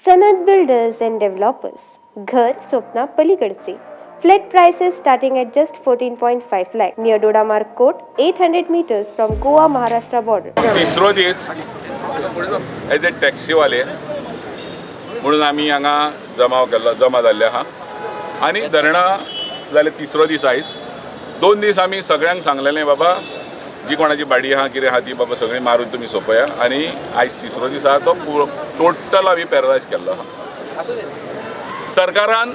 सनद builders end developers, घर Swapna पलीकडचे. Flat prices starting at just 14.5 lakh near Dodamarg Court, 800 meters from Goa Maharashtra border. तिसरो दीस as a टॅक्सीवाले म्हणून आमी हांगा जमा जाल्ले आहा आनी धरणां जाले तिसरो दीस आयज. 2 दीस आमी सगळ्यांक सांगलेलें बाबा जी कोणाची बाडी आहा कितें आहा ती बाबा सगळी मारून तुमी सोंपया आनी आयज तिसरो दीस आहा तो टोटल आमी पॅरलायज केल्लो आहा. सरकारान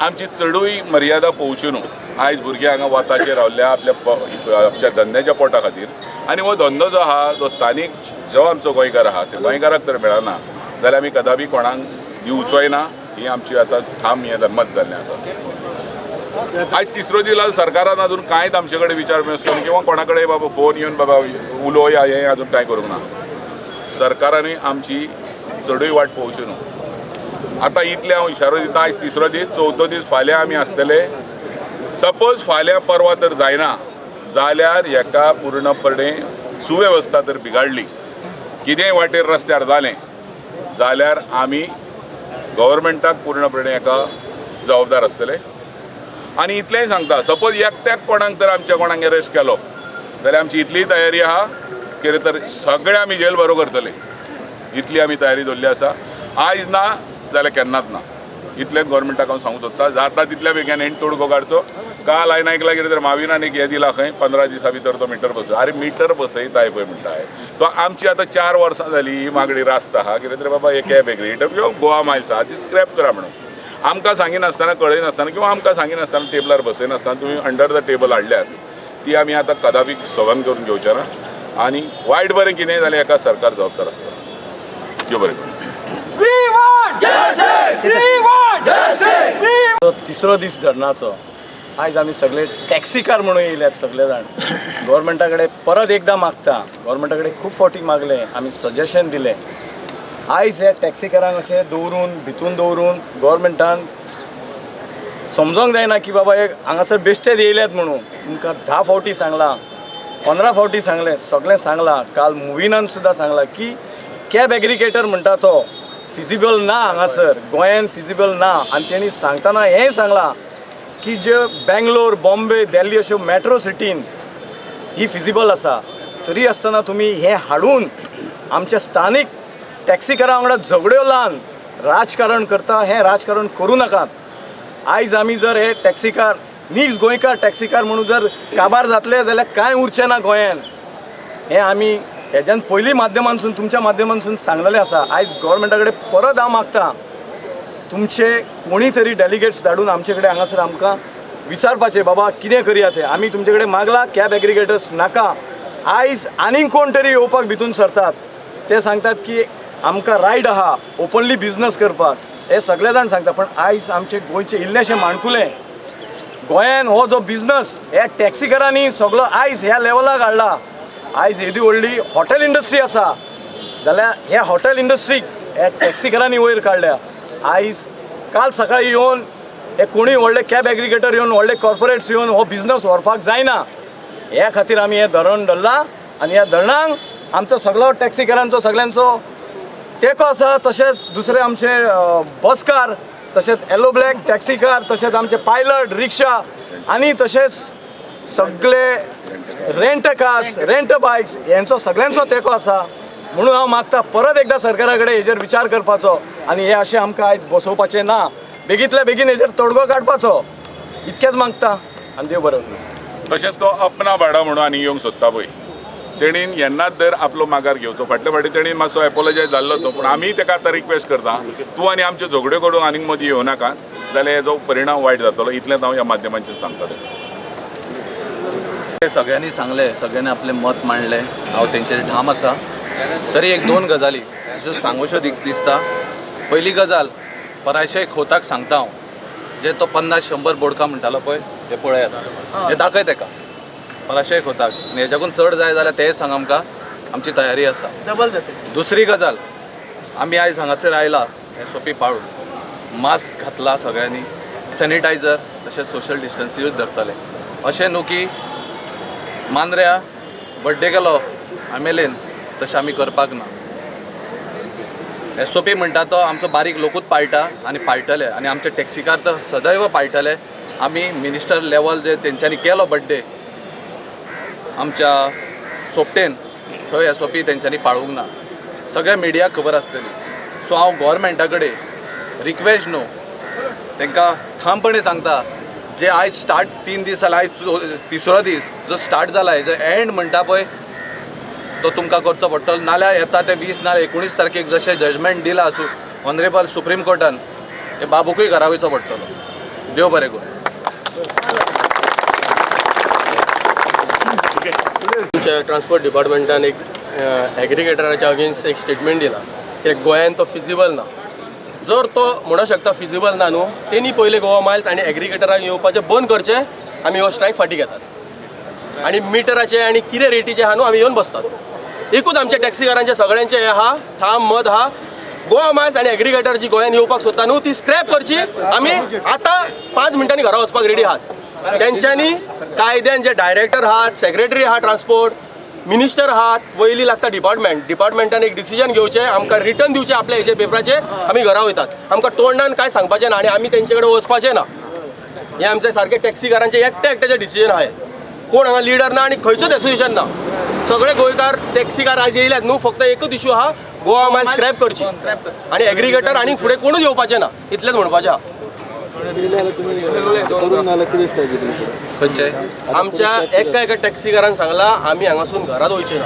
आमची चडूय मर्यादा पोवच्यो न्हू. आयज भुरगे हांगा वताचेर रावल्ल्या आपल्या धंद्याच्या पोटा खातीर आनी हो धंदो जो आहा जो स्थानीक जो आमचो गोंयकार आहा ते गोंयकाराक तर मेळना जाल्यार आमी कदापी कोणाक दिवचोय ना. ही आमची आतां ठाम मत जाल्लें आसा. आयज तिसरो दीस सरकारान अजून कांयच आमचे कडेन विचारपूस केली किंवा कोणा कडेन बाबा फोन येवन बाबा उलोवया हें अजून कांय करूंक ना. सरकारानूय आमची चडूय वाट पळोवची न्हू. आतां इतले हांव इशारो दिता. आयज तिसरो दीस, चवथो दीस फाल्यां आमी आसतले. सपोज फाल्यां परवा तर जायना जाल्यार हेका पूर्णपणे सुवेवस्था तर बिगाडली, कितेंय वाटेर रस्त्यार जालें जाल्यार आमी गव्हर्मेंटाक पूर्णपणे हेका जबाबदार आसतले. आनी इतलेंय सांगता, सपोज एकट्याक कोणाक तर आमच्या कोणाक अरेस्ट केलो जाल्यार आमची इतली तयारी आहा कितें तर सगळे आमी जेल बरो करतले. इतली आमी तयारी दवरली आसा. आयज ना जाल्यार केन्नाच ना. इतलेंच गव्हर्मेंटाक हांव सांगूंक सोदता. जाता तितल्या बेगीन हें तोडगो काडचो. काल हांवें आयकलां कितें तर महाविनान एक हें दिला खंय 15 दिसां भितर तो मिटर बसय. अरे मिटर बसयताय पळय म्हणटाय तो आमची आतां 4 वर्सां जाली ही मागणी रास्त आहा. कितें तर बाबा एक कॅब एग्रीगेटर किंवा गोवा मायल्स आहा ती स्क्रॅप करा म्हणून आमकां सांगिनासतना कळयनासतना किंवा आमकां सांगिनासतना टेबलार बसयनासतना तुमी अंडर द टेबल हाडल्यात ती आमी आतां कदापी सहन करून घेवचे ना. आनी वायट बरें कितेंय जालें हेका सरकार जबाबदार आसता. देव बरें करूं. तिसरो दीस धरणाचो आयज आमी सगळे टॅक्सीकार म्हणून येयल्यात सगळे जाण. गव्हर्मेंटा कडेन परत एकदां मागता. गव्हर्मेंटा कडेन खूब फावटी मागलें, आमी सजेशन दिलें. आयज ह्या टॅक्सीकारांक अशें दवरून भितून दवरून गव्हर्मेंटान समजोंक जायना की बाबा एक हांगासर बेश्टेच येयल्यात म्हणून. तुमकां 10 फावटी सांगलां, 15 फावटी सांगलें, सगळें सांगलां. काल मुविनान सुद्दां सांगलां की कॅब एग्रीगेटर म्हणटा तो फिजिबल ना हांगासर गोंयान फिजिबल ना. आनी तेणी सांगतना हेंय सांगलां की जे बेंगलोर, बॉम्बे, दिल्ली अश्यो मेट्रो सिटीन ही फिजिबल आसा. तरी आसतना तुमी हें हाडून आमच्या स्थानीक टॅक्सीकारां वांगडा झगड्यो लावन राजकारण करता. हें राजकारण करूं नाकात. आयज आमी जर हे टॅक्सीकार नीज गोंयकार टॅक्सीकार म्हणून जर काबार जातले जाल्यार कांय उरचें ना गोंयान. हें आमी हेज्यान पयलीं माध्यमांसून तुमच्या माध्यमांसून सांगलेलें आसा. आयज गव्हर्मेंटा कडेन परत हांव मागता तुमचे कोणी तरी डेलिगेट्स धाडून आमचे कडेन हांगासर आमकां विचारपाचें बाबा कितें करया तें. आमी तुमचे कडेन मागला कॅब एग्रीगेटर्स नाका. आयज आनीक कोण तरी येवपाक भितून सरतात. ते सांगतात की आमकां रायट आहा ओपनली बिजनस करपाक. हे सगळे जाण सांगता. पण आयज आमचे गोंयचे इल्लेशें माणकुलें गोंयान हो जो बिजनस ह्या टॅक्सीकारांनी सगळो आयज ह्या लेवलाक हाडला. आयज येदी व्हडली हॉटेल इंडस्ट्री आसा जाल्यार ह्या हॉटेल इंडस्ट्रीक ह्या टॅक्सीकारांनी वयर काडल्या. आयज काल सकाळीं येवन हे कोणूय व्हडले कॅब एग्रीगेटर येवन व्हडले कॉर्पोरेट्स येवन हो बिजनस व्हरपाक जायना. ह्या खातीर आमी हें धरण धरलां. आनी ह्या धरणांक आमचो सगळो टॅक्सीकारांचो सगळ्यांचो तेंको आसा. तशेंच दुसरे आमचे बसकार, तशेंच येलो ब्लॅक टॅक्सीकार, तशेंच आमचे पायलट, रिक्षा आनी तशेंच सगळे रेंट कार्स, रेंट बायक्स हेंचो सगळ्यांचो तेंको आसा. म्हणून हांव मागता परत एकदां सरकारा कडेन हेजेर विचार करपाचो आनी हे अशें आमकां आयज बसोवपाचें ना. बेगींतल्या बेगीन हेजेर तोडगो काडपाचो इतकेंच मागता. आनी देव बरें करूं. तशेंच तो अपना भाडा म्हणून आनी येवंक सोदता पळय तेणीन येन्नाच तर आपलो माघार घेवचो. फाटल्या फावटी तेणीन मातसो एपोलॉजायज जाल्लो तो. पूण आमी तेका आतां रिक्वेस्ट करता तूं आनी आमच्यो झगड्यो करून आनीक मदीं येवं नाका जाल्यार हेजो परिणाम वायट जातलो. इतलेंच हांव ह्या माध्यमांचेर सांगतालें. सगळ्यांनी सांगले, सगळ्यांनी आपले मत मांडलें. हांव तेंचेर ठाम आसा. तरी एक 2 गजाली ज्यो सांगूश्यो दिसता. पयली गजाल पराशय खोताक सांगता हांव जे तो 50-100 बोडका म्हणटालो पळय ते पळयात. हे दाखय तेका पराशय खोताक. आनी हेज्याकून चड जाय जाल्यार तेय सांग आमकां. आमची तयारी आसा. डबल जाता. दुसरी गजाल आमी आयज हांगासर आयला हें सोपी पाळून मास्क घातला सगळ्यांनी, सॅनिटायझर तशेंच सोशल डिस्टन्सिंगूच धरतले. अशें न्हू की मांद्र्या बड्डे केलो आमेलेन तशें आमी करपाक ना. SOP म्हणटा तो आमचो बारीक लोकूच पाळटा आनी पाळटले आनी आमचे टॅक्सीकार तर सदैव पाळटले. आमी मिनिस्टर लेवल जे तेंच्यांनी केलो बड्डे आमच्या सोपटेन थंय SOP तेंच्यांनी पाळूंक ना. सगळ्या मिडियाक खबर आसतली. सो हांव गोवोरमेंटा कडेन रिक्वेस्ट न्हू तांकां ठामपणे सांगता जे आयज स्टार्ट 3 दीस जाला आयज तिसरो दीस जो स्टार्ट जाला हेजो एंड म्हणटा पळय तो तुमकां करचो पडटलो. नाल्यार येता ते 20 नाल्यार 19 तारखेक जशें जजमेंट दिला आसूं ऑनरेबल सुप्रीम कोर्टान हे बाबूकूय घरा वयचो पडटलो. देव बरें करूं. आमच्या ट्रान्सपोर्ट डिपार्टमेंटान एक एग्रिगेटराच्या अगेन्स्ट एक स्टेटमेंट दिला की गोंयान तो फिजिबल ना. जर तो म्हणूंक शकता फिजिबल ना न्हू तेणी पयले गोवा मायल्स आनी एग्रिगेटराक येवपाचें बंद करचें. आमी हो स्ट्रायक फाटीं घेतात आनी मिटराचे आनी कितें रेटीचे आहा न्हू आमी येवन बसतात. एकूच आमच्या टॅक्सीकारांचे सगळ्यांचे हे आहा ठाम मत आहा गोवा मायल्स आनी एग्रिगेटर जी गोंयान येवपाक सोदता न्हू ती स्क्रॅप करची. आमी आतां 5 मिनटांनी घरा वचपाक रेडी आहात. तेंच्यांनी कायद्यान जे डायरेक्टर आहात सेक्रेटरी आहात ट्रान्सपोर्ट मिनिस्टर आहात वयली लागता डिपार्टमेंटान एक डिसिजन घेवचें आमकां रिटर्न दिवचें आपल्या हेजे पेपराचेर आमी घरा वयतात. आमकां तोंडान कांय सांगपाचें ना आनी आमी तेंचे कडेन वचपाचें ना. हें आमचें सारकें टॅक्सीकारांचें एकट्याचें डिसिजन आहा. कोण हांगा लिडर ना आनी खंयचोच एसोसिएशन ना. सगळे गोंयकार टॅक्सीकार आज येयल्यात न्हू फक्त एकच इशू आहा गोवा मायल स्क्रॅप करची आनी एग्रिगेटर आनी फुडें कोणूच येवपाचें ना इतलेंच म्हणपाचें आहा. खंयचे आमच्या एका टॅक्सीकारान सांगला आमी हांगासून घरात वयचे ना.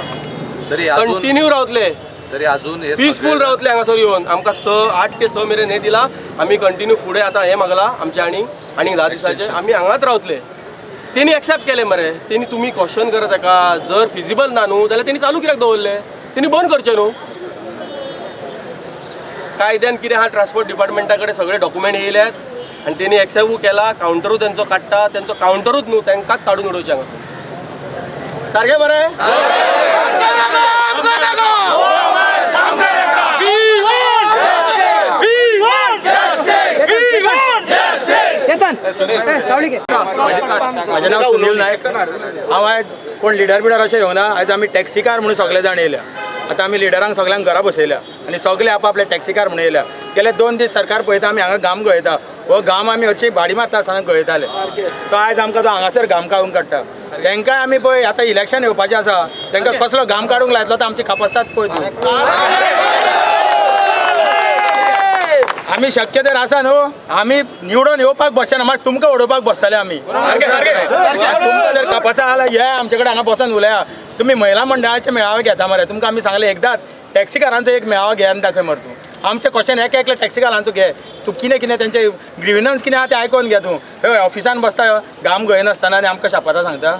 तरी अजून कंटिन्यू रावतले तरी अजून हे पीसफूल रावतले हांगासर येवन. आमकां 8 ते 6 मेरेन हें दिला. आमी कंटिन्यू फुडें आतां हें मागला आमचे आनीक 10 दिसाचे आमी हांगाच रावतले. तेणी एक्सेप्ट केले मरे. तेणी तुमी क्वेश्चन करत ताका जर फिजिबल ना न्हू जाल्यार तेणी चालू कित्याक दवरले. तेणी बंद करचें न्हू. कायद्यान कितें आहा ट्रान्सपोर्ट डिपार्टमेंटा कडेन सगळे डॉक्युमेंट येयल्यात आनी तेणी एक्सेप्ट केला. कावंटरूच तेंचो काडटा तेंचो कावंटरूच न्हू तांकांच काडून उडोवचें हांगासर. सारकें मरे. माझे नाव सुनील नायक. हांव आयज कोण लिडर बिडर अशें येवना. आयज आमी टॅक्सीकार म्हणून सगळे जाण येयल्या. आतां आमी लिडरांक सगळ्यांक घरा बसयल्या आनी सगळे आपापले टॅक्सीकार म्हणून येयल्या. गेले 2 दीस सरकार पळयता आमी हांगा घाम गळयता. हो घाम आमी हरशीं भाडी मारता आसतना गळयताले. तो आयज आमकां तो हांगासर घाम काडूंक काडटा. तांकांय आमी पळय आतां इलेक्शन येवपाचें आसा तांकां कसलो घाम काडूंक लायतलो तो आमची खापसतात पळय तूं. आमी शक्य तर आसा न्हू आमी निवडून येवपाक बसचे ना मात तुमकां उडोवपाक बसतले आमी. तुमकां जर कापासा जाल्यार हे आमचे कडेन हांगा बसून उलया. तुमी महिला मंडळाचे मेळावे घेता मरे. तुमकां आमी सांगले एकदांच टॅक्सीकारांचो एक मेळावो घेवन दाखय मरे तूं. आमचे क्वेश्चन एकल्या टॅक्सीकारांचो घे. तूं कितें कितें तेंचे ग्रिविनन्स कितें आहा तें आयकोन घे तूं. हय ऑफिसान बसता घाम गळयनासतना आनी आमकां शापाता सांगता.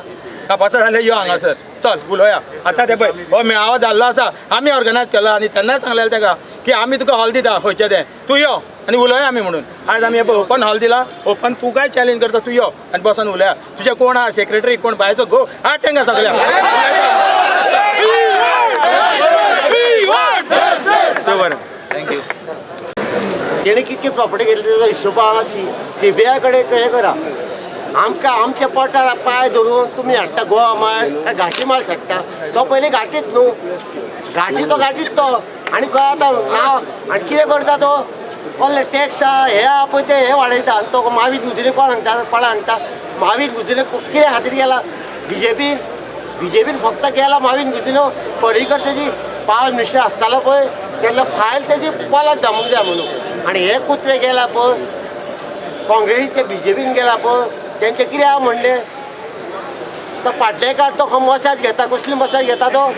कापासा जाल्यार यो हांगासर चल उलोवया. आतां ते पळय हो मेळावो जाल्लो आसा आमी ऑर्गनायज केलो आनी तेन्नाच सांगलेलें ताका की आमी तुका हॉल दिता खंयचें तें तूं यो आनी उलोवया आमी म्हणून. आयज आमी ओपन हॉल दिला. ओपन तूं काय चॅलेंज करता तूं यो आनी बसून उलया. तुजें कोण आहा सेक्रेटरी कोण बायचो गो हाड तेंकां सगळ्या. बरें थँक्यू. तेणी कितकी प्रॉपर्टी घेतली तेजो हिशोब हांगा CBI कडेन हें करा. आमकां आमच्या पोटार पांय धरून तुमी हाडटा गोवा मायल्स काय घाटी मायल्स हाडटा. तो पयलीं घाटीच न्हू. घाटीच तो आनी खंय आतां नांव आनी कितें करता तो कसले टॅक्स हे आहा पळय ते हे वाडयता आनी तो मावीत गुजिरे कोण हांगता कोणा हांगता. मावीत गुजिरे कितें खातीर गेला बीजेपीन फक्त गेला मावीत गुजिरो पर्रीकर तेजी पावर मिनिस्टर आसतालो पळय तेन्ना फायल तेजी पोलाक धामूंक जाय म्हणून. आनी हे कुत्रे गेला पळय काँग्रेसीचे BJPन गेला पळय तेंचे कितें आहा म्हणलें तो पाड्डेकार तो खंय मसाज घेता. कसली मसाज घेता तो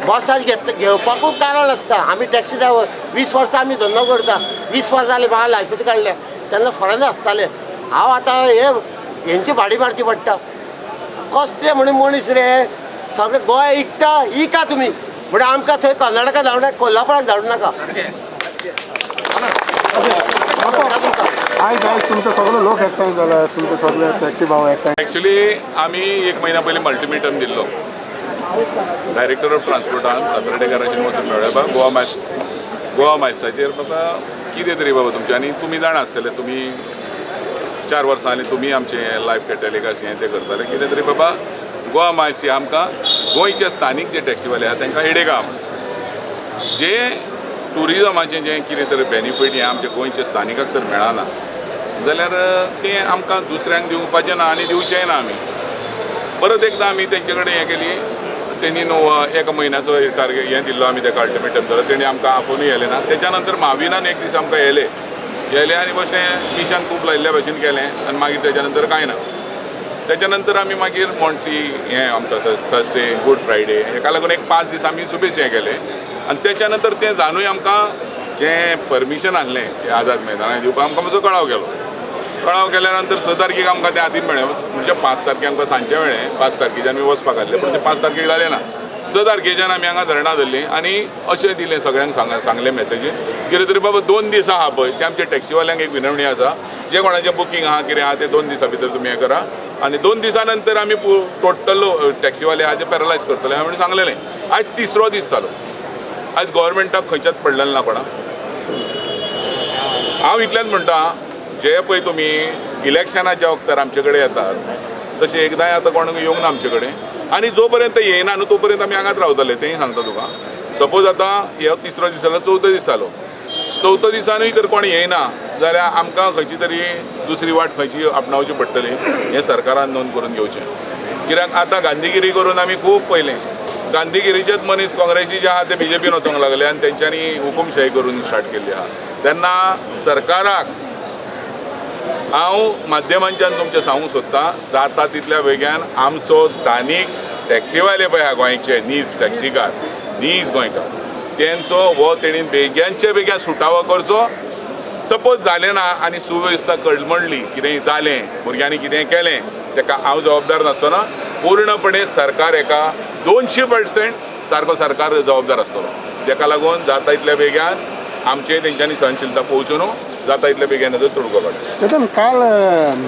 मसाज घेवपाकूच कारण आसता. आमी टॅक्सी ड्रायव्हर 20 वर्सां आमी धंदो करता. 20 वर्सां जालीं म्हाका लायसन्स काडल्या तेन्ना फॉरेन आसताले. हांव आतां हेंची भाडी मारची पडटा. कसले म्हणून मनीस रे सगळे गोंय इका तुमी म्हणजे आमकां थंय कर्नाटका धाडूं नाका कोल्हापुराक धाडूं नाका. आयज तुमचो सगळो लोक एकठांय जाला. तुमचे सगळे टॅक्सी भाव एकठांय. ॲक्च्युली आमी 1 म्हयन्या पयलीं मल्टिमेटम दिल्लो डायरेक्टर ऑफ ट्रान्सपोर्टान सातर्डेकारांची वचून मेळ्ळ्या गोवा मायल्साचेर बाबा कितें तरी बाबा तुमचे आनी तुमी जाणा आसतले तुमी 4 वर्सां आनी तुमी आमचे लायफ कॅटेलिक अशें हें तें करताले कितें तरी बाबा गोवा मायल्स आमकां गोंयचे स्थानीक जे टॅक्सीवाले आहा तांकां हेडेक आहा जे टुरिजमाचें जें कितें तरी बेनिफीट हें आमच्या गोंयच्या स्थानिकाक तर मेळना जाल्यार तें आमकां दुसऱ्यांक दिवपाचें ना आनी दिवचेंय ना आमी. परत एकदां आमी तेंचे कडेन हें केली, तेणी न्हू एक म्हयन्याचो टार्गेट हें दिल्लो आमी तेका अल्टिमेटम जालो, तेणी आमकां आफोनूय येलें ना. तेच्या नंतर माविनान एक दीस आमकां येले आनी बेश्टें मिशन खूब लायिल्ल्या भशेन केलें आनी मागीर तेच्या नंतर कांय ना. तेच्या नंतर आमी मागीर मोंटी हें आमकां थर्सडे गूड फ्रायडे हेका लागून एक 5 दीस आमी सुबेज हें केलें आनी तेच्या नंतर तें जावनूय आमकां जें परमिशन आहलें तें आझाद मैदानाक दिवपाक आमकां मातसो कळाव केलो. कळाव केल्या नंतर 6 तारखेक आमकां तें हातीन मेळ्ळें, म्हणजे 5 तारखेक आमकां सांजचें मेळ्ळें. 5 तारखेच्यान आमी वचपाक आहलें पूण तें 5 तारखेक जालें ना. 6 तारखेच्यान आमी हांगा धरणां धरलीं आनी अशें दिलें सगळ्यांक सांगलें मॅसेजी कितें तरी बाबा 2 दीस आहा पळय ते आमच्या टॅक्सीवाल्यांक एक विनवणी आसा, जें कोणाचें बुकींग आहा कितें आहा तें 2 दिसां भितर तुमी हें करा आनी 2 दिसां नंतर आमी टोटल टॅक्सीवाले आहा ते पॅरलायज करतले म्हणून सांगलेलें. आयज 3रो दीस जालो, आयज गव्हर्मेंटाक खंयच्याच पडलेलें ना कोणाक. हांव इतलेंच म्हणटा, जे पळय तुमी इलेक्शनाच्या वक्तार आमचे कडेन येतात तशें एकदांय आतां कोणाक येवंक ना आमचे कडेन आनी जो पर्यंत येयना न्हू तो पर्यंत आमी हांगाच रावतले. तेंय सांगता तुका. सपोज आतां हे 3रो दीस जालो, 4थो दीस जालो, 4थ्या दिसानूय तर कोण येयना जाल्यार आमकां खंयची तरी दुसरी वाट खंयची आपणावची पडटली हें सरकारान नोंद करून घेवचें. कित्याक आतां गांधीगिरी करून आमी खूब पयलें, गांधीगिरीचेच मनीस काँग्रेसी जे आहा ते BJPन वचूंक लागले आनी तेंच्यांनी हुकुमशाही करून स्टार्ट केल्ली आहा. तेन्ना सरकाराक हांव माध्यमांच्यान तुमचें सांगूंक सोदतां, जाता तितल्या बेगीन आमचो स्थानीक टॅक्सीवाले पळय आहा गोंयचे नीज टॅक्सीकार, नीज गोंयकार, तेंचो हो तेणीन बेग्यानचे बेगीन सुटावो करचो. सपोज जालें ना आनी सुवेवस्था कळमळ्ळी, कितेंय जालें, भुरग्यांनी कितेंय केलें, तेका हांव जबाबदार नासचो ना. पूर्णपणे सरकार हेका 200% सारको सरकार जबाबदार आसतलो. जेका लागून जाता इतल्या बेगीन आमचे तेंच्यांनी सहनशीलता पळोवच्यो न्हू, जाता इतल्या बेगीन हेजो तोडगो काडचो. तेतून काल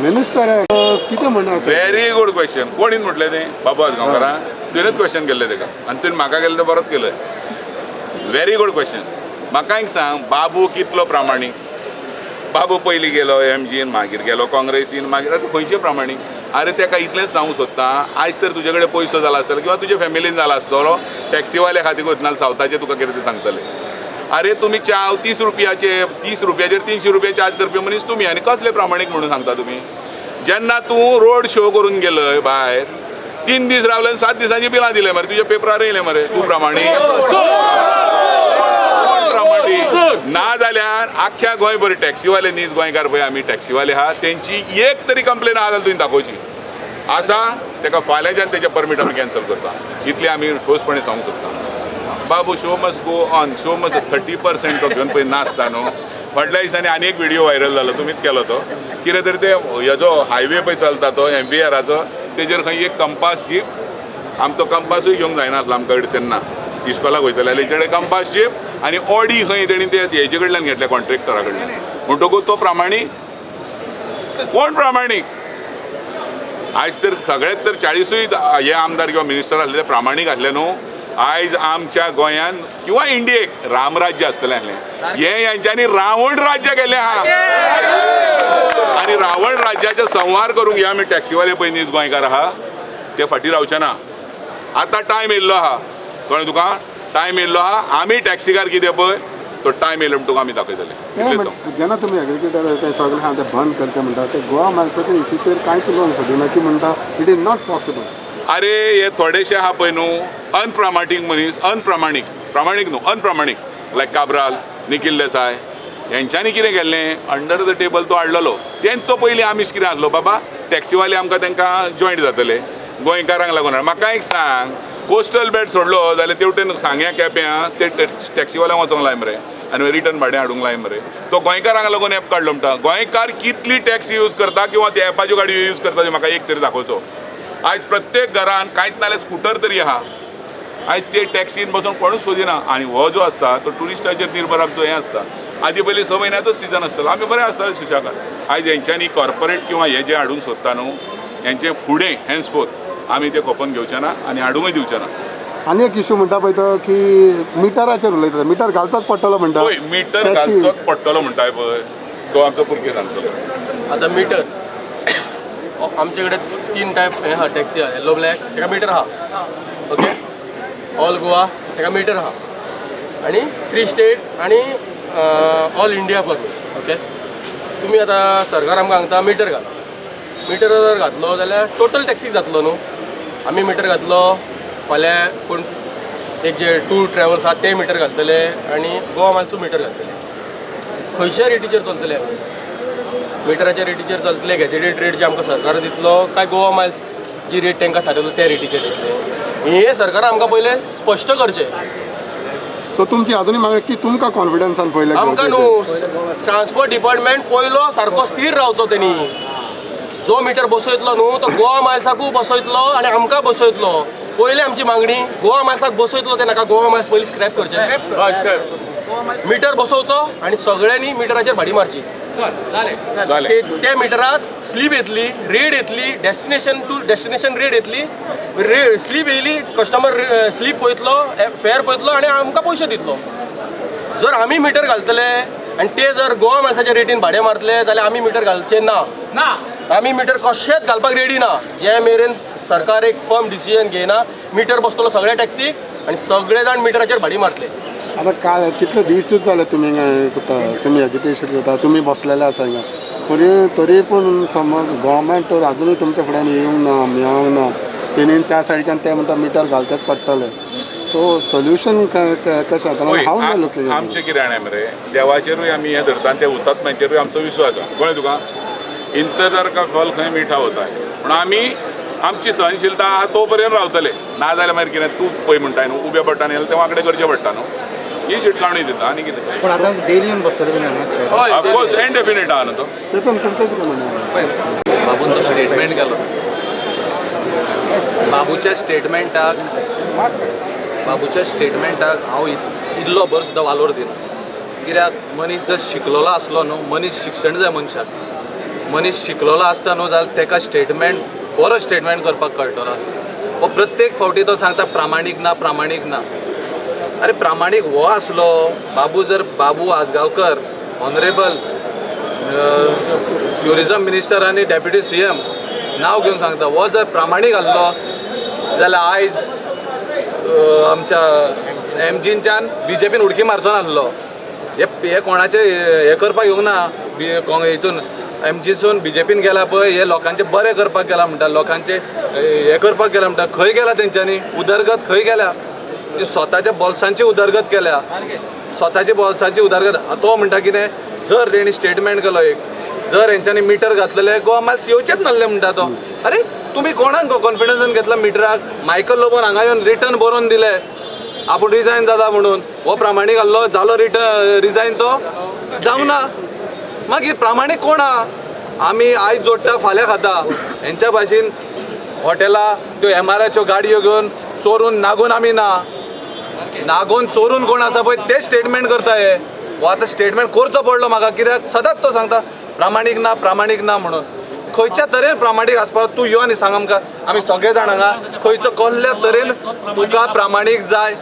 मिनिस्टर कितें म्हणटा व्हेरी गुड क्वेश्चन. कोणीन म्हटलें तें बाबा गांवकारां तुवेंच क्वेश्चन केल्लें तेका आनी तुवें म्हाका केलें तें परत केलें. Very good question. म्हाका एक सांग, बाबू कितलो प्रामाणीक? बाबू पयलीं गेलो MGन, मागीर गेलो काँग्रेसीन, मागीर आतां खंयचे प्रामाणीक? अरे तेका इतलेंच सांगूंक सोदतां, आयज तर तुजे कडेन पयसो जाला आसतलो किंवा तुजे फॅमिलीन जाला आसतलो, टॅक्सीवाले खातीर वचनाल सावथाचे तुका कितें ते सांगतले. अरे तुमी चाव 30 रुपयाचेर 300 रुपया चार्ज करपी मनीस तुमी आनी कसले प्रामाणीक म्हणून सांगता तुमी? जेन्ना तूं रोड शो करून गेलय भायर 3 दीस रावले आनी 7 दिसांची बिलां दिले मरे, तुज्या पेपरार येयले मरे, तूं प्रामाणीक? ना जाल्यार आख्ख्या गोंयभर टॅक्सीवाले नीज गोंयकार पळय आमी टॅक्सीवाले आहा तेंची एक तरी कंप्लेन आहा जाल्यार तुवें दाखोवची आसा. तेका फाल्यांच्यान तेजें परमीट आमी कॅन्सल करता, इतलें आमी ठोसपणे सांगूंक सोदता. Babu show must go on, show must 30% तो घेवन पळय नासता न्हू. फाटल्या दिसांनी आनी एक व्हिडिओ व्हायरल जालो, तुमीच केलो तो, कितें तरी ते हेजो हायवे पळय चलता तो MVRाचो, तेजेर खंय एक कंपास जीप, आमचो कंपासूय घेवंक जायना आसलो आमच्या कडेन तेन्ना, इस्कॉलाक वयतले जाल्यार तेजे कडेन कंपास जीप आनी ऑडी खंय तेणी ते हेजे कडल्यान घेतल्या कॉन्ट्रॅक्टरा कडल्यान. म्हणटकूच तो प्रामाणीक? कोण प्रामाणीक? आयज तर सगळेच तर 40 हे आमदार किंवा मिनिस्टर आसले ते प्रामाणीक आसले न्हू. आयज आमच्या गोंयान किंवा इंडियेक रामराज्य आसतलें आसलें, हें हेंच्यांनी रावण राज्य केलें आहा आनी रावण राज्याचे संहार करूंक हे आमी टॅक्सीवाले पळय नीज गोंयकार आहा ते फाटीं रावचे ना. आतां टायम येयल्लो आहा, कळ्ळें तुका? टायम येयल्लो आहा. आमी टॅक्सीकार कितें पळय तो टायम येयलो म्हणटून आमी दाखयतले. जेन्ना तुमी एग्रिकल्चर ते सगळें आहा तें बंद करचें म्हणटा ते गोवा माणसाच्या इश्यूचेर कांयच उलोवंक सोदिना की म्हणटा इट इज नॉट पॉसिबल. अरे हे थोडेशे आहा पळय न्हू अनप्रामाणीक मनीस, प्रामाणीक न्हू अनप्रामाणीक, लायक काब्राल, निखील देसाय, हेंच्यांनी कितें केल्लें अंडर द टेबल तो हाडलेलो. तेंचो पयलीं आमीश कितें आसलो बाबा टॅक्सीवाले आमकां तांकां जॉयंट जातले गोंयकारांक लागून. म्हाका एक सांग, कोस्टल बेल्ट सोडलो जाल्यार तेवटेन सांग्या केप्यां ते टॅक्सीवाल्यांक वचोंक लाय मरे आनी रिटर्न भाडें हाडूंक लाय मरे. तो गोंयकारांक लागून एप काडलो म्हणटा. गोंयकार कितली टॅक्सी यूज करता किंवा त्या एपाच्यो गाडयो यूज करता ते म्हाका एक तरी दाखोवचो. आयज प्रत्येक घरान कांयच नाल्यार स्कुटर तरी आहा. आयज ते टॅक्सीन बसून कोणूच सोदिना आनी हो जो आसता तो ट्युरिस्टाचेर निर्भर आमचो हें आसता. आदी पयलीं 6 म्हयन्याचोच सिजन आसतलो, आमी बरें आसताले सुशागाद. आयज हेंच्यांनी कॉर्पोरेट किंवा हे जे हाडूंक सोदता न्हू हेंचे फुडें हॅन्सफोर्थ आमी ते खोपोवन घेवचे ना आनी हाडूंकय दिवचे ना. आनी एक इश्यू म्हणटा पळय तो की मिटराचेर उलयता, मिटर घालपाक पडटलो म्हणटा. पळय मिटर घालचोच पडटलो म्हणटाय पळय तो आमचो पुरके सांगतलो. आतां मिटर आमचे कडेन 3 टायप हे आहा टॅक्सी आहा. येलो ब्लॅक तेका मिटर आहा, ओके. ऑल गोवा तेका मिटर आहा आणि 3 स्टेट आणि ऑल इंडिया परमीट. ओके, तुमी आतां सरकार आमकां सांगता मिटर घाला. मिटर जर घातलो जाल्यार टोटल टॅक्सीक जातलो न्हू. आमी मिटर घातलो, फाल्यां कोण एक जे टूर ट्रॅवल्स आहा ते मिटर घालतले आनी गोवा मायल्सू मिटर घालतले. खंयच्या रेटीचेर चलतले? मिटराच्या रेटीचेर चलतले, गॅजेटेड रेट जे आमकां सरकार दितलो, काय गोवा मायल्स जी रेट तांकां थारयलो त्या रेटीचेर दितले? हे सरकारान आमकां पयलें स्पश्ट करचें. सो तुमची अजूनही मागणी की तुमकां कॉन्फिडन्सान पयले आमकां न्हू, ट्रान्सपोर्ट डिपार्टमेंट पयलो सारको स्थिर रावचो तेणी. जो मिटर बसयतलो न्हू तो गोवा मायल्साकूय बसयतलो आनी आमकां बसयतलो. पयली आमची मागणी गोवा मायल्साक बसयतलो ते नाका गोवा मायल्स पयलीं स्क्रॅप करचे. मिटर बसोवचो आनी सगळ्यांनी मिटराचेर भाडी मारची. त्या मिटरात स्लीप येतली, रेट येतली, डेस्टिनेशन टू डेस्टिनेशन रेट येतली. स्लीप येयली, कस्टमर स्लीप पळयतलो, फेअर पळयतलो आनी आमकां पयशे दितलो. जर आमी मिटर घालतले आनी ते जर गोवा मायल्साच्या रेटीन भाडें मारतले जाल्यार आमी मिटर घालचे ना. आमी मिटर कशेंच घालपाक रेडी ना जे मेरेन सरकार एक फर्म डिसिजन घेयना. मिटर बसतलो सगळ्या टॅक्सीक आनी सगळे जाण मिटराचेर भाडी मारतले. आता काय कितले दीसच झाले तुम्ही करता, तुम्ही एज्युकेशन करता, तुम्ही बसलेले आसा हिंगा. तरी पूण समज गव्हर्मेंट तर अजूनही तुमच्या फुड्यान येवंक ना, मेळोंक ना. तेणी त्या सायडीच्यान ते म्हणटा मिटर घालचेच पडटले. सो सोल्युशन कशें कारण हांव ना लोक आमचें कितें जाणा मरे, देवाचेरूय आमी हें धरता आनी त्या हुतात्म्यांचेरूय आमचो विश्वास आसा. कळ्ळें तुका? इंतजार का फल खंय मिठा वता. पूण आमी आमची सहनशीलता आहा तो पर्यंत रावतले. ना जाल्यार मागीर कितें तूं पळय म्हणटाय न्हू, उबे पडटा न्ही जाल्यार ते वांकडे करचें पडटा न्हू. ही शिटकावणी दिता आनी कितें. पूण आतां डेली येवन बसतले हय ऑफकोर्स इनडेफिनीट आहा न्हू तो. ते पण तुमचं कितें म्हणा बाबून तो स्टेटमेंट केलो. बाबूच्या स्टेटमेंटाक हांव इल्लो भर सुद्दां वालोर दिना. कित्याक मनीस जर शिकलेलो आसलो न्हू, मनीस शिक्षण जाय मनशाक. मनीस शिकलेलो आसता न्हू जाल्यार ताका स्टेटमेंट बरो स्टेटमेंट करपाक कळटलो. हो प्रत्येक फावटी तो सांगता प्रामाणीक ना. अरे प्रामाणीक हो आसलो बाबू आजगांवकर ऑनरेबल ट्युरिजम मिनिस्टर आनी डेप्युटी CM नांव घेवन सांगता. हो जर प्रामाणीक आसलो जाल्यार आयज आमच्या MGच्यान BJPन उडकी मारचो नासलो. हे कोणाचे हे करपाक येवंक ना. हितून MGसून BJPन गेला पळय, हे लोकांचे बरें करपाक गेला म्हणटा, लोकांचे हे करपाक गेला म्हणटा. खंय गेला तेंच्यांनी उदरगत? खंय गेल्या? स्वताच्या बॉल्सांची उदरगत केल्या. स्वताची बॉल्सांची उदरगत. तो म्हणटा कितें, जर तेणी स्टेटमेंट केलो एक, जर हेंच्यांनी मिटर घातलेले गोवा मायल्स येवचेच नासले म्हणटा तो. अरे तुमी कोणाक कॉन्फिडन्सान घेतला मिटराक? मायकल लोबोन हांगा येवन रिटर्न बरोवन दिले आपूण रिजायन जाता म्हणून. हो प्रामाणीक आसलो, जालो रिजायन, तो जावं ना. मागीर प्रामाणीक कोण आहा? आमी आयज जोडटा फाल्यां खाता. हेंच्या भाशेन हॉटेलां त्यो MRIच्यो गाडयो घेवन चोरून नागोन आमी ना. नागोन चोरून कोण आसा पळय ते स्टेटमेंट करता. हे हो आतां स्टेटमेंट करचो पडलो म्हाका. कित्याक सदांच तो सांगता प्रामाणीक ना म्हणून. खंयच्या तरेन प्रामाणीक आसपाक तूं यो आनी सांग आमकां. आमी सगळे जाण हांगा खंयचो कसल्या तरेन तुका प्रामाणीक जाय,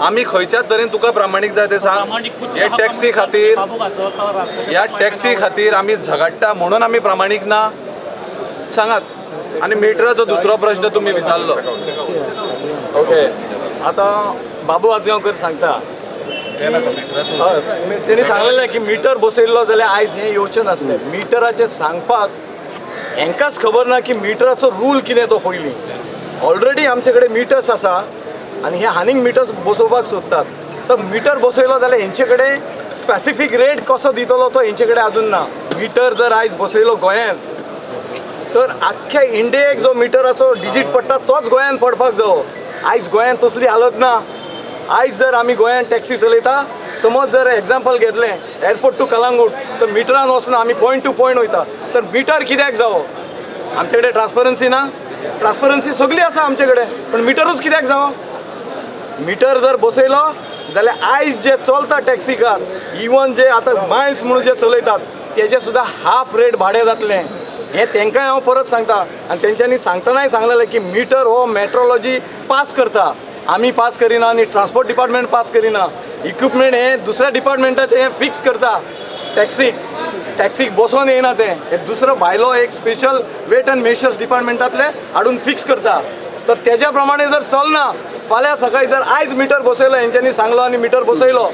आमी खंयच्या तरेन तुका प्रामाणीक जाय तें सांग. हे टॅक्सी खातीर आमी झगडटा म्हणून आमी प्रामाणीक ना सांगात. आनी मिटराचो दुसरो प्रश्न तुमी विचारलो. ओके, आतां बाबू आजगांवकर सांगता तेणी सांगलेलें की मिटर बसयल्लो जाल्यार आयज हें येवचें नासलें. मिटराचें सांगपाक हेंकांच खबर ना की मिटराचो रूल कितें तो पयलीं. ऑलरेडी आमचे कडेन मिटर्स आसा आनी हे हानींग मिटर्स बसोवपाक सोदतात. तर मिटर बसयलो जाल्यार हेंचे कडेन स्पेसिफीक रेट कसो दितलो तो हेंचे कडेन अजून ना. मिटर जर आयज बसयलो गोंयांत तर आख्ख्या इंडियेक जो मिटराचो डिजीट पडटा तोच गोंयांत पडपाक जायो. आयज गोंयांत तसली हालत ना. आयज जर आमी गोंयांत टॅक्सी चलयता, समज जर एग्जाम्पल घेतलें एअरपोर्ट टू कलंगूट, तर मिटरान वचना, आमी पॉयंट टू पॉयंट वयता. तर मिटर कित्याक जावो? आमचे कडेन ट्रान्सपरन्सी ना? ट्रान्सपरन्सी सगळी आसा आमचे कडेन, पण मिटरूच कित्याक जावो? मिटर जर बसयलो जाल्यार आयज जे चलता टॅक्सी कार, इवन जे आतां मायल्स म्हणून जे चलयतात तेजे सुद्दां हाफ रेट भाडें जातलें. हें तेंकांय हांव परत सांगता. आनी तेंच्यांनी सांगतनाय सांगलेलें की मिटर हो मेट्रोलॉजी पास करता, आमी पास करिना आनी ट्रान्सपोर्ट डिपार्टमेंट पास करिना. इक्विपमेंट हें दुसऱ्या डिपार्टमेंटाचें हें फिक्स करता. टॅक्सीक बसोवन येयना तें, हें दुसरो भायलो एक स्पेशल वेट एंड मेजर्स डिपार्टमेंटांतले हाडून फिक्स करता. तर तेज्या प्रमाणे जर चलना, फाल्यां सकाळी जर आयज मिटर बसयलो हेंच्यांनी सांगलो आनी मिटर बसयलो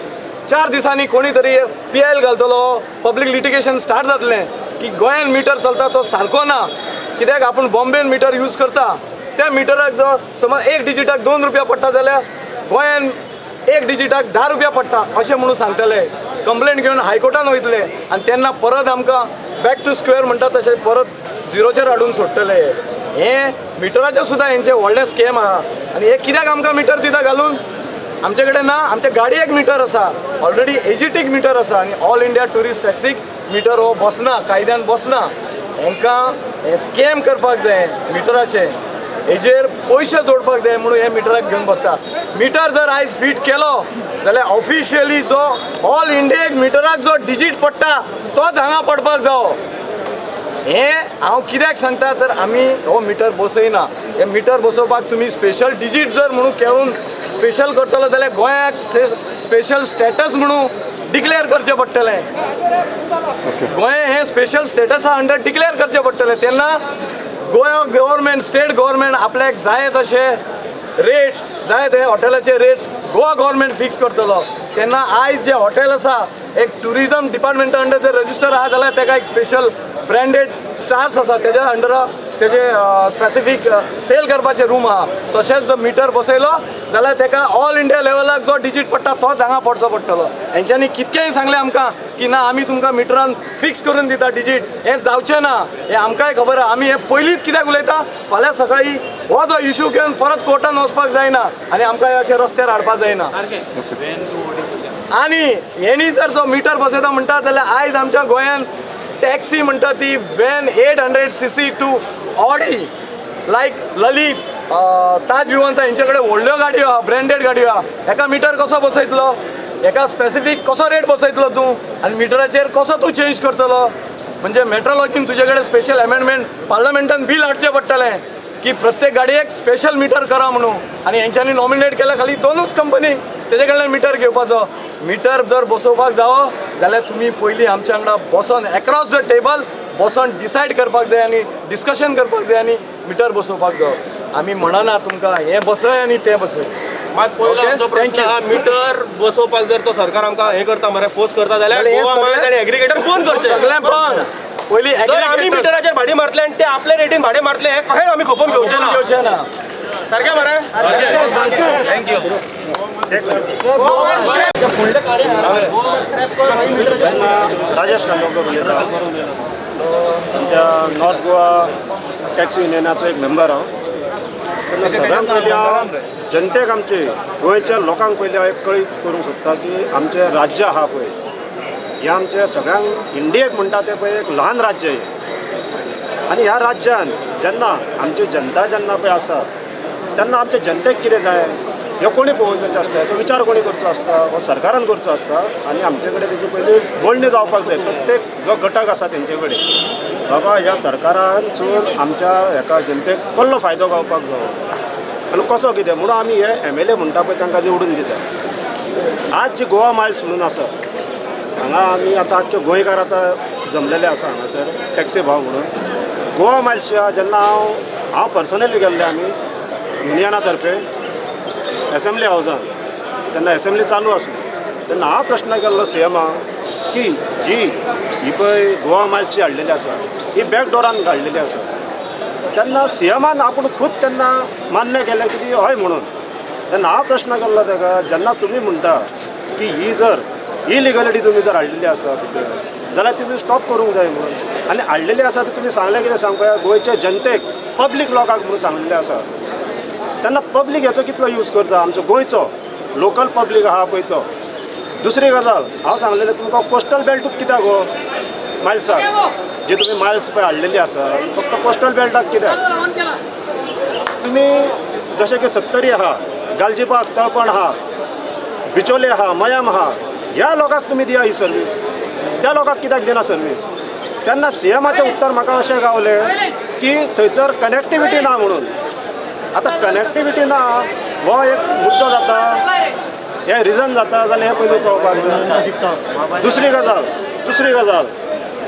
4 दिसांनी कोणी तरी PIL घालतलो पब्लीक लिटिगेशन स्टार्ट जातलें की गोंयान मिटर चलता तो सारको ना कित्याक आपूण बॉम्बेन मिटर यूज करता त्या मिटराक जो समज 1 डिजिटाक 2 रुपया पडटा जाल्यार गोंयान 1 डिजिटाक 10 रुपया पडटा अशें म्हणून सांगतले कंप्लेंट घेवन हायकोर्टान वयतले आनी तेन्ना परत आमकां बॅक टू स्क्वेअर म्हणटा तशें परत झिरोचेर हाडून सोडटले हें मिटराचें सुद्दां हेंचें व्हडलें स्कॅम आहा आनी हे कित्याक आमकां मिटर दिता घालून आमचे कडेन ना आमच्या गाडयेक मिटर आसा ऑलरेडी एजीटीक मिटर आसा आनी ऑल इंडिया ट्युरिस्ट टॅक्सीक मिटर हो बसना कायद्यान बसना हांकां हे स्कॅम करपाक जाय मिटराचे हेजेर पयशे जोडपाक जाय म्हणून हे मिटराक घेवन बसता मिटर जर आयज फिट केलो जाल्यार ऑफिशियली जो ऑल इंडियेक मिटराक जो डिजीट पडटा तोच हांगा पडपाक जावो हें हांव कित्याक सांगता तर आमी हो मिटर बसयना हे मिटर बसोवपाक तुमी स्पेशल डिजीट जर म्हणून केवून स्पेशल करतलो जाल्यार गोंयाक स्पेशल स्टेटस म्हणून डिक्लेअर करचें पडटलें गोंय हें स्पेशल स्टेटसा अंडर डिक्लेअर करचें पडटलें तेन्ना गोवा गव्हर्मेंट स्टेट गव्हर्मेंट आपल्याक जाय तशे रेट्स जाय ते हॉटेलाचे रेट्स गोवा गव्हर्मेंट फिक्स करतलो तेन्ना आयज जे हॉटेल आसा एक ट्युरिजम डिपार्टमेंटा अंडर जर रजिस्टर आहा जाल्यार ताका एक स्पेशल ब्रँडेड स्टार्स आसा तेज्या अंडर तेजे स्पेसिफीक सेल करपाचे रूम आहा तशेंच जर मिटर बसयलो जाल्यार ताका ऑल इंडिया लेवलाक जो डिजीट पडटा तोच हांगा पडचो पडटलो हेंच्यांनी कितकेंय सांगलें आमकां की ना आमी तुमकां मिटरान फिक्स करून दिता डिजीट हें जावचें ना हें आमकांय खबर आहा आमी हें पयलींच कित्याक उलयता फाल्यां सकाळी हो जो इश्यू घेवन परत कोर्टान वचपाक जायना आनी आमकां अशें रस्त्यार हाडपाक जायना आनी हेणी जर जो मिटर बसयता म्हणटा जाल्यार आयज आमच्या गोंयान टॅक्सी म्हणटा ती वॅन 800cc टू ऑडी लायक ललित ताज विवंत हेंचे कडेन व्हडल्यो गाडयो आहा ब्रँडेड गाडयो आहा हेका मिटर कसो बसयतलो हेका स्पेसिफीक कसो रेट बसयतलो तूं आनी मिटराचेर कसो तूं चेंज करतलो म्हणजे मेट्रोलॉजीन तुजे कडेन स्पेशल अमेंडमेंट पार्लमेंटान बील हाडचें पडटलें की प्रत्येक गाडयेक स्पेशल मिटर करा म्हणून आनी हेंच्यांनी नॉमिनेट केल्या खाली 2च कंपनी तेजे कडल्यान मिटर घेवपाचो मिटर जर बसोवपाक जावो जाल्यार तुमी पयलीं आमच्या वांगडा बसोन एक्रॉस द टेबल बसोन डिसायड करपाक जाय आनी डिस्कशन करपाक जाय आनी मिटर बसोवपाक जावो आमी म्हणना तुमकां हें बसय आनी तें बसय मात पयलो आमचो प्रश्न आहा मिटर बसोवपाक जर तो सरकार आमकां हें करता मरे फोर्स करता जाल्यार एग्रीगेटर बंद करचें सगळें बंद पयलीं आमी मिटराचेर भाडी मारतले आनी ते आपले रेटीन भाडे मारतले हें कशें आमी खपोवन घेवचें ना सारकें मरे थँक्यू राजेश कांदोळकर उलयता आमच्या नॉर्थ गोवा टॅक्सी युनियनाचो एक मेंबर हांव तेन्ना सगळ्यांत पयलीं हांव जनतेक आमचे गोंयच्या लोकांक पयलीं हांव एक कळीत करूंक सोदता की आमचें राज्य आहा पळय हें आमचें सगळ्यांक इंडियेक म्हणटा तें पळय एक ल्हान राज्य हें आनी ह्या राज्यान जेन्ना आमची जनता जेन्ना पळय आसा तेन्ना आमच्या जनतेक कितें जाय हे कोणी पळोवपाचें आसता हेचो विचार कोणी करचो आसता हो सरकारान करचो आसता आनी आमचे कडेन तेची पयली बोलणी जावपाक जाय प्रत्येक जो घटक आसा तेंचे कडेन बाबा ह्या सरकारानसून आमच्या हेका जनतेक कसलो फायदो गावपाक जावो आनी कसो कितें म्हणून आमी हे MLA म्हणटा पळय तांकां निवडून दिता आज जी गोवा मायल्स म्हणून आसा हांगा आमी आतां आख्खे गोंयकार आतां जमलेले आसा हांगासर टॅक्सी भाव म्हणून गोवा मायल्सच्या जेन्ना हांव पर्सनली गेल्ले आमी युनियना तर्फे एसेंब्ली हावजान तेन्ना एसेंब्ली चालू आसली तेन्ना हांव प्रश्न केल्लो CMाक की जी ही पळय गोवा मायल्सची हाडलेली आसा ही बॅकडोरान हाडलेली आसा तेन्ना CMान आपूण खूब तेन्ना मान्य केलें की ती हय म्हणून तेन्ना हांव प्रश्न केल्लो ताका जेन्ना तुमी म्हणटा की ही जर इलिगलिटी तुमी जर हाडलेली आसा भितर जाल्यार तुमी स्टॉप करूंक जाय म्हणून आनी हाडलेली आसा ती तुमी सांगलें कितें सांगपा गोंयच्या जनतेक पब्लीक लोकांक म्हणून सांगलेलें आसा तेन्ना पब्लीक हेचो कितलो यूज करता आमचो गोंयचो लोकल पब्लीक आहा पळय तो दुसरी गजाल हांव सांगलेलें तुमकां कोस्टल बेल्टूच कित्याक गो मायल्साक जी तुमी मायल्स पळय हाडलेली आसा फक्त कोस्टल बेल्टाक कित्याक तुमी जशें की सत्तरी आहा गालजीबाग तळपण आहा बिचोले आहा मयाम आहा ह्या लोकांक तुमी दिया ही सर्वीस त्या लोकांक कित्याक दिना सर्वीस तेन्ना CMाचें उत्तर म्हाका अशें गावलें की थंयसर कनेक्टिविटी ना म्हणून आतां कनेक्टिविटी ना हो एक मुद्दो जाता हे रिजन जाता जाल्यार हे पयलीं पळोवपाक जाय दुसरी गजाल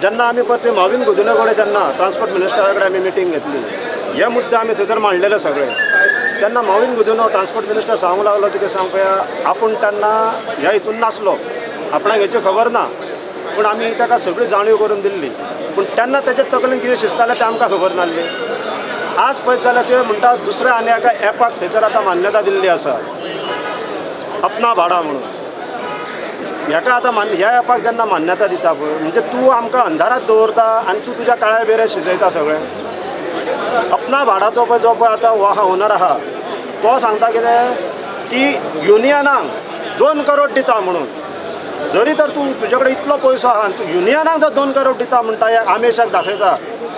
जेन्ना आमी परती माविन गुदिले कडेन जेन्ना ट्रान्सपोर्ट मिनिस्टरा कडेन आमी मिटींग घेतली हे मुद्दे आमी थंयसर मांडलेले सगळे तेन्ना मॉविन गुदिनो ट्रान्सपोर्ट मिनिस्टर सांगूंक लागलो कितें सांगपया आपूण तेन्ना ह्या हितून नासलो आपणाक हेची खबर ना पूण आमी ताका सगळी जाणीव करून दिल्ली पूण तेन्ना तेजे तकलेन कितें शिजतालें तें आमकां खबर नासलें आज पळयत जाल्यार ते म्हणटा दुसऱ्या आनी एका एपाक थंयसर आतां मान्यता दिल्ली आसा अपना भाडा म्हणून हेका आतां ह्या एपाक जेन्ना मान्यता दिता पळय म्हणजे तूं आमकां अंधारात दवरता आनी तूं तुज्या काळ्या बेरे शिजयता सगळें अपना भाडाचो पळय जो पळय आतां हो आहा ओनर आहा तो सांगता कितें की युनियनाक 2 करोड दिता म्हणून जरी तर तूं तुजे कडेन इतलो पयसो आहा तूं युनियनाक जर 2 करोड दिता म्हणटा हे आमेशाक दाखयता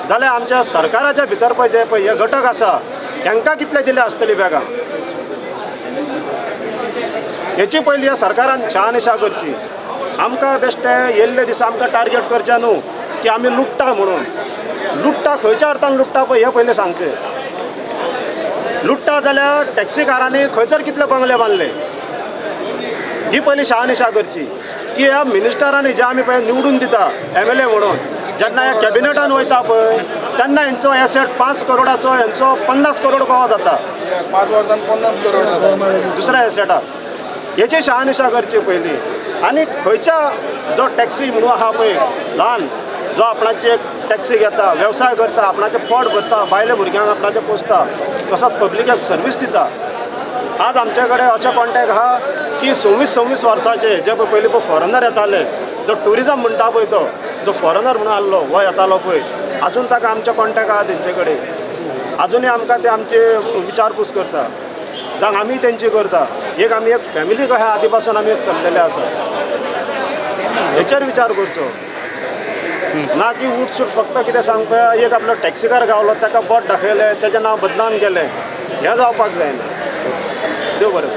जाल्यार आमच्या सरकाराच्या भितर पळय जे पळय हे घटक आसा तांकां कितले दिले आसतली बॅगां हेची पयली ह्या सरकारान शहानिशा करची आमकां बेश्टे येयल्ले दिसा आमकां टार्गेट करचें न्हू की आमी लुट्टा म्हणून लुट्टा खंयच्या अर्थान लुट्टा पळय हे पयलें सांगचें लुट्टा जाल्यार टॅक्सीकारांनी खंयसर कितले बंगले बांदले ही पयली शहानिशा करची की ह्या मिनिस्टरांनी जे आमी पळय निवडून दिता MLA म्हणून जेन्ना ह्या कॅबिनेटान वयता पळय तेन्ना हेंचो एसेट 5 करोडाचो हेंचो 50 करोड कवा जाता 5 वर्सान 50 करोड दुसऱ्या एसेटाक हेची शहानिशा करची पयली आनी खंयच्या जो टॅक्सी म्हणून आहा पळय ल्हान जो आपणाची एक टॅक्सी घेता वेवसाय करता आपणाचें पोट भरता भायल्या भुरग्यांक आपणाचें पोसता तसोच पब्लिकाक सर्वीस दिता आज आमचे कडेन अशे कॉन्टॅक्ट आहा की 26 वर्साचे जे पळय पयलीं पळय फॉरेनर येताले जो ट्युरिजम म्हणटा पळय तो जो फॉरेनर म्हणून आहलो हो येतालो पळय आजून ताका आमचे कॉन्टॅक्ट आहा तेंचे कडेन आजुनूय आमकां ते आमचे विचारपूस करता जावं आमी तेंची करता एक आमी एक फॅमिली कशें आदी पासून आमी एक चल्लेले आसा हेचेर विचार करचो ना की उठसूट फक्त कितें सांगपा एक आपलो टॅक्सीकार गावलो ताका बोट दाखयलें तेजें नांव बदनाम केलें हें जावपाक जायना देव बरें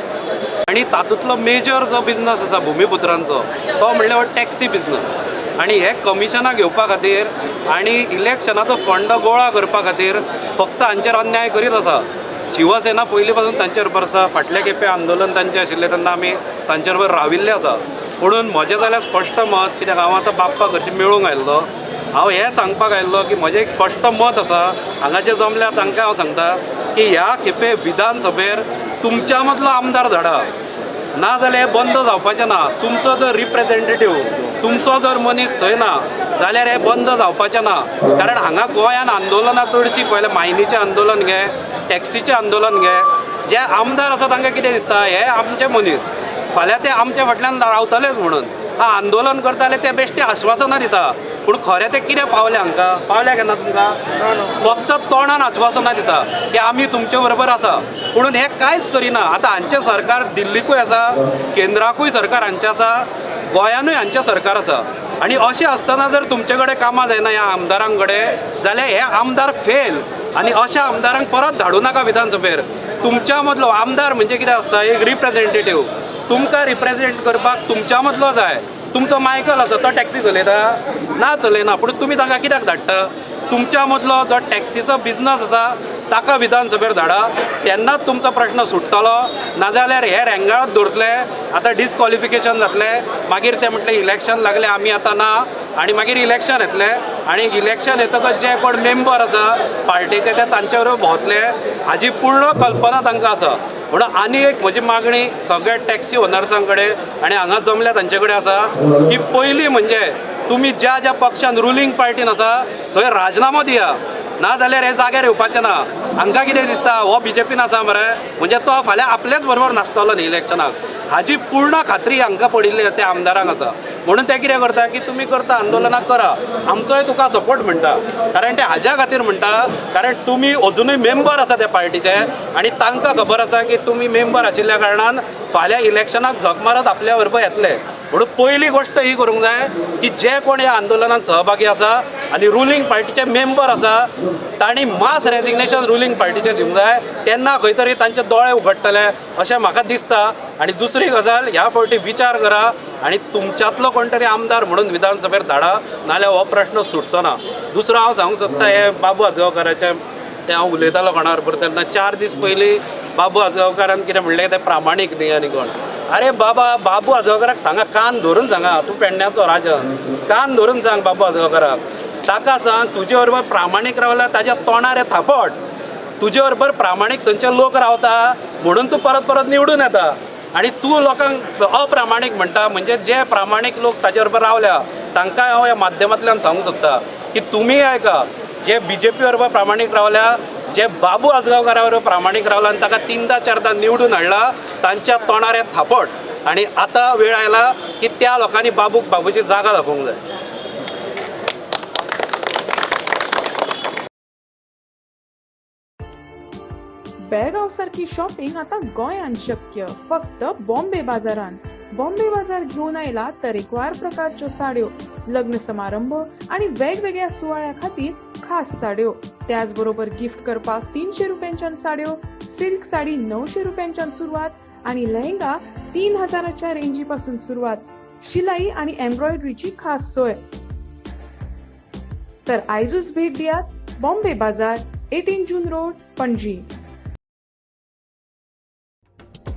आणि तातूंतलो मेजर जो बिझनस आसा भुमिपुत्रांचो तो म्हणल्यार हो टॅक्सी बिझनस आणि हे कमिशनां घेवपा खातीर आनी इलेक्शनाचो फंड गोळा करपा खातीर फक्त हांचेर अन्याय करीत आसा शिवसेना पयलीं पासून तांचे बरोबर आसा फाटले खेपे आंदोलन तांचें आशिल्लें तेन्ना आमी तांचे बरोबर राविल्ले आसा म्हणून म्हजें जाल्यार स्पश्ट मत कित्याक हांव आतां बाप्पा घरची मेळूंक आयिल्लो हांव हें सांगपाक आयिल्लो की म्हजें एक स्पश्ट मत आसा हांगा जे जमल्या तांकां हांव सांगता की ह्या खेपे विधानसभेर तुमच्या मदलो आमदार धाडा ना जाल्यार हें बंद जावपाचें ना तुमचो जर रिप्रेझेंटेटीव तुमचो जर मनीस थंय ना जाल्यार हें बंद जावपाचें ना कारण हांगा गोंयान आंदोलनां चडशीं पयलें मायनीचें आंदोलन घे टॅक्सीचें आंदोलन घे जे आमदार आसा तांकां कितें दिसता हे आमचे मनीस फाल्यां ते आमच्या फाटल्यान रावतलेच म्हणून आंदोलन करताले ते बेश्टे आश्वासनां दिता पूण खरें तें कितें पावलें हांकां पावल्या केन्ना तुमकां फक्त तोंडान आश्वासनां दिता की आमी तुमचे बरोबर आसा म्हणून हें कांयच करिना आतां हांचें सरकार दिल्लीकूय आसा केंद्राकूय सरकार हांचें आसा गोंयानूय हांचें सरकार आसा आनी अशें आसतना जर तुमचे कडेन कामां जायना ह्या आमदारांक कडेन जाल्यार हे आमदार फेल आनी अशा आमदारांक परत धाडूं नाका विधानसभेर तुमच्या मदलो आमदार म्हणजे कितें आसता एक रिप्रेझेंटेटीव तुमकां रिप्रेझेंट करपाक तुमच्या मदलो जाय तुमचो मायकल आसा तो टॅक्सी चलयता ना चलयना पूण तुमी तांकां कित्याक धाडटा तुमच्या मदलो जो टॅक्सीचो बिझनस आसा ताका विधानसभेर धाडा तेन्नाच तुमचो प्रश्न सुट्टलो नाजाल्यार हे रेंगाळत दवरतले आतां डिस्कॉलिफिकेशन जातलें मागीर ते म्हटलें इलेक्शन लागलें आमी आतां ना आनी मागीर इलेक्शन येतलें आनी इलेक्शन येतकच जे कोण मेंबर आसा पार्टीचे ते तांचे बरोबर भोंवतले हाजी पूर्ण कल्पना तांकां आसा म्हणून आनी एक म्हजी मागणी सगळ्या टॅक्सी ओनर्सां कडेन आनी हांगा जमल्या तांचे कडेन आसा की पयलीं म्हणजे तुमी ज्या ज्या पक्षान रुलींग पार्टीन आसा थंय राजिनामो दिया ना जाल्यार हे जाग्यार येवपाचें ना हांकां कितें दिसता हो BJPन आसा मरे म्हणजे तो फाल्यां आपलेच बरोबर नासतलो न्ही इलेक्शनाक हाजी पूर्ण खात्री हांकां पडिल्ली त्या आमदारांक आसा म्हणून ते कितें करता की तुमी करता आंदोलनाक करा आमचोय तुका सपोर्ट म्हणटा कारण ते हाज्या खातीर म्हणटा कारण तुमी अजुनूय मेंबर आसा त्या पार्टीचे आनी तांकां खबर आसा की तुमी मेंबर आशिल्ल्या कारणान फाल्यां इलेक्शनाक झक मारत आपल्या बरोबर येतले म्हणून पयली गोश्ट ही करूंक जाय की जे कोण ह्या आंदोलनात सहभागी आसा आनी रुलींग पार्टीचे मेंबर आसा तांणी मास रेजिग्नेशन रुलींग पार्टीचें दिवंक जाय तेन्ना खंय तरी तांचे दोळे उगडटले अशें म्हाका दिसता आनी दुसरी गजाल ह्या फावटी विचार करा आनी तुमच्यांतलो कोण तरी आमदार म्हणून विधानसभेर धाडा नाल्यार हो प्रश्न सुटचो ना दुसरो हांव सांगूंक सोदता हे बाबू आजगांवकाराचें तें हांव उलयतालो कोणा बरोबर तेन्ना 4 दीस पयलीं बाबू आजगांवकारान कितें म्हणलें तें प्रामाणीक न्ही आनी कोण अरे बाबू आजगांवकाराक सांगा कान धरून सांगा तूं पेडण्याचो राजन कान धरून सांग बाबू आजगांवकाराक ताका सांग तुजे बरोबर प्रामाणीक रावल्यार ताज्या तोंडार थापट तुजे बरोबर प्रामाणीक थंयचे लोक रावता म्हणून तूं परत परत निवडून येता आणि तूं लोकांक अप्रामाणीक म्हणटा. म्हणजे जे प्रामाणीक लोक ताजे बरोबर रावल्या तांकां हांव ह्या माध्यमांतल्यान सांगूंक सोदता की तुमी ऐका, जे BJP बरोबर प्रामाणीक रावल्या, जे बाबू आजगांवकारा बरोबर प्रामाणीक रावला आनी ताका 3दा 4दा निवडून हाडला, तांच्या तोंडार हे थापट. आणि आता वेळ आयला की त्या लोकांनी बाबूची जागा दाखोवंक जाय. बेळगांव सारखी शॉपिंग आता गोंयांत शक्य फक्त बॉम्बे बाजारांत. बॉम्बे बाजार घेऊन आयला तरेकवार प्रकारच्यो साड्यो, लग्न समारंभ आणि वेगवेगळ्या सुवाळ्या खातीर खास साड्यो. त्याचबरोबर गिफ्ट करपाक 300 रुपयांच्यान साड्यो, सिल्क साडी 900 रुपयांच्यान सुरवात आणि लेहंगा 3000च्या रेंजी पासून सुरवात. शिलाई आणि एम्ब्रॉयडरीची खास सोय. तर आयजूच भेट दियात बॉम्बे बाजार, 18 जून रोड, पणजी.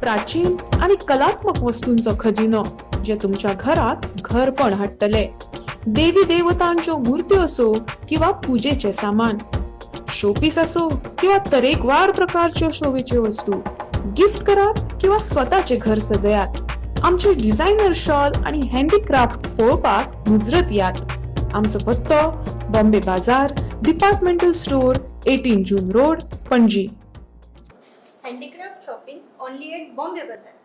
प्राचीन आणि कलात्मक वस्तूंचो खजिनो जे तुमच्या घरात घरपण हाडटले. देवी देवतांच्यो मुर्त्यो असो किंवा पूजेचे सामान, शोपीस असो किंवा तरेकवार प्रकारच्यो शोभेच्यो वस्तू, गिफ्ट करात किंवा स्वतःचे घर सजयात. आमचे डिझायनर शॉल आणि हँडीक्राफ्ट पळोवपाक मुजरत यात. आमचो पत्तो Bombay Bazaar, departmental store, 18 June road, Panaji. Handicraft shopping only at Bombay Bazaar.